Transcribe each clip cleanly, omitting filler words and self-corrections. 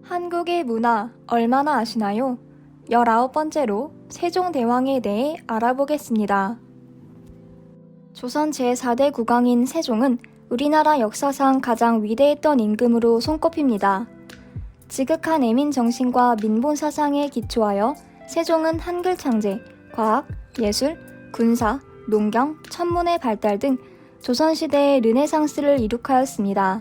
한국의 문화 얼마나 아시나요? 19번째로 세종대왕에 대해 알아보겠습니다. 조선 제4대 국왕인 세종은 우리나라 역사상 가장 위대했던 임금으로 손꼽힙니다. 지극한 애민 정신과 민본 사상에 기초하여 세종은 한글 창제, 과학, 예술, 군사, 농경, 천문의 발달 등 조선시대의 르네상스를 이룩하였습니다.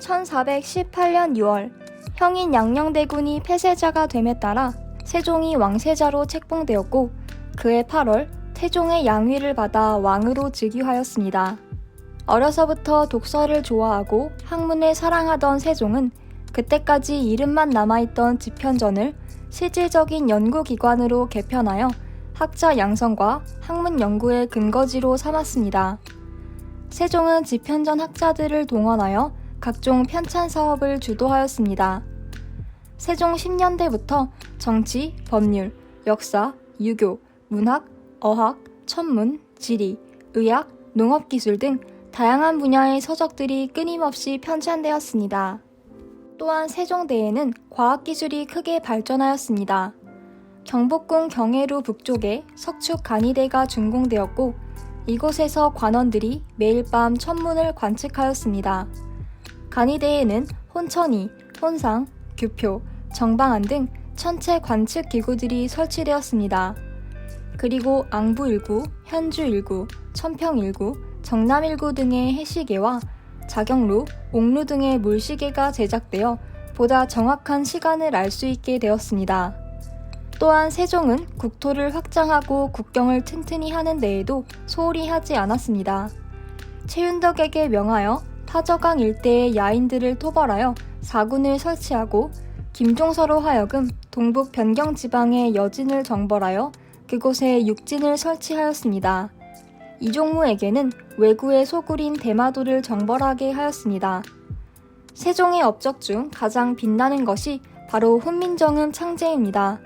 1418년 6월 형인 양녕대군이 폐쇄자가 됨에 따라 세종이 왕세자로 책봉되었고 그해 8월 태종의 양위를 받아 왕으로 즉위하였습니다. 어려서부터 독서를 좋아하고 학문을 사랑하던 세종은 그때까지 이름만 남아있던 집현전을 실질적인 연구기관으로 개편하여 학자 양성과 학문 연구의 근거지로 삼았습니다. 세종은 집현전 학자들을 동원하여 각종 편찬 사업을 주도하였습니다. 세종 10년대부터 정치, 법률, 역사, 유교, 문학, 어학, 천문, 지리, 의학, 농업기술 등 다양한 분야의 서적들이 끊임없이 편찬되었습니다. 또한 세종대에는 과학기술이 크게 발전하였습니다. 경복궁 경회루 북쪽에 석축 간이대가 준공되었고 이곳에서 관원들이 매일 밤 천문을 관측하였습니다. 간이대에는 혼천이, 혼상, 규표, 정방안 등 천체 관측 기구들이 설치되었습니다. 그리고 앙부 1구, 현주 1구, 천평 1구, 정남 1구 등의 해시계와 자경루, 옥루 등의 물시계가 제작되어 보다 정확한 시간을 알 수 있게 되었습니다. 또한 세종은 국토를 확장하고 국경을 튼튼히 하는 데에도 소홀히 하지 않았습니다. 최윤덕에게 명하여 타저강 일대의 야인들을 토벌하여 사군을 설치하고 김종서로 하여금 동북 변경 지방의 여진을 정벌하여 그곳에 육진을 설치하였습니다. 이종무에게는 왜구의 소굴인 대마도를 정벌하게 하였습니다. 세종의 업적 중 가장 빛나는 것이 바로 훈민정음 창제입니다.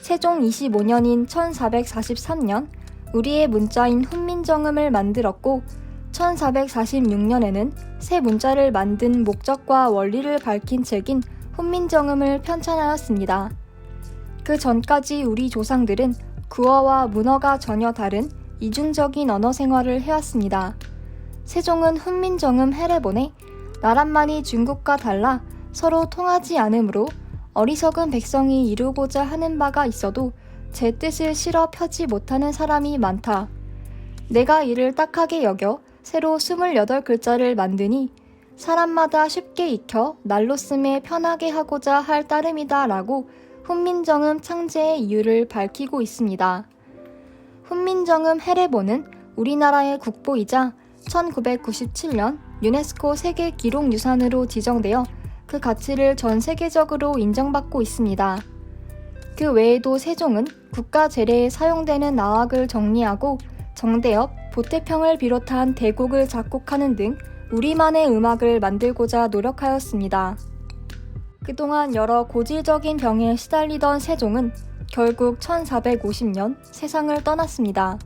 세종 25년인 1443년 우리의 문자인 훈민정음을 만들었고 1446년에는 새 문자를 만든 목적과 원리를 밝힌 책인 훈민정음을 편찬하였습니다. 그 전까지 우리 조상들은 구어와 문어가 전혀 다른 이중적인 언어 생활을 해왔습니다. 세종은 훈민정음 해례본에 나란만이 중국과 달라 서로 통하지 않으므로 어리석은 백성이 이루고자 하는 바가 있어도 제 뜻을 실어 펴지 못하는 사람이 많다. 내가 이를 딱하게 여겨 새로 28글자를 만드니 사람마다 쉽게 익혀 날로 쓰매 편하게 하고자 할 따름이다 라고 훈민정음 창제의 이유를 밝히고 있습니다. 훈민정음 해례본은 우리나라의 국보이자 1997년 유네스코 세계기록유산으로 지정되어 그 가치를 전 세계적으로 인정받고 있습니다. 그 외에도 세종은 국가 제례에 사용되는 나악을 정리하고 정대엽, 보태평을 비롯한 대곡을 작곡하는 등 우리만의 음악을 만들고자 노력하였습니다. 그동안 여러 고질적인 병에 시달리던 세종은 결국 1450년 세상을 떠났습니다.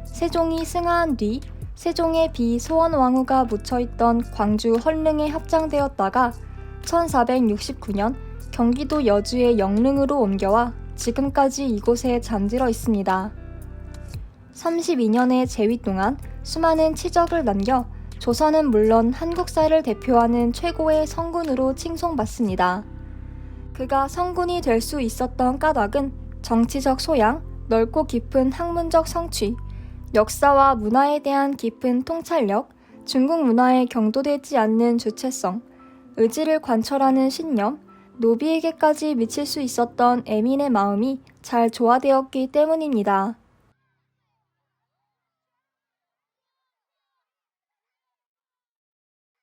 세종이 승하한 뒤 세종의 비 소원왕후가 묻혀있던 광주 헌릉에 합장되었다가 1469년 경기도 여주의 영릉으로 옮겨와 지금까지 이곳에 잠들어 있습니다. 32년의 재위 동안 수많은 치적을 남겨 조선은 물론 한국사를 대표하는 최고의 성군으로 칭송받습니다. 그가 성군이 될 수 있었던 까닭은 정치적 소양, 넓고 깊은 학문적 성취, 역사와 문화에 대한 깊은 통찰력, 중국 문화에 경도되지 않는 주체성, 의지를 관철하는 신념, 노비에게까지 미칠 수 있었던 애민의 마음이 잘 조화되었기 때문입니다.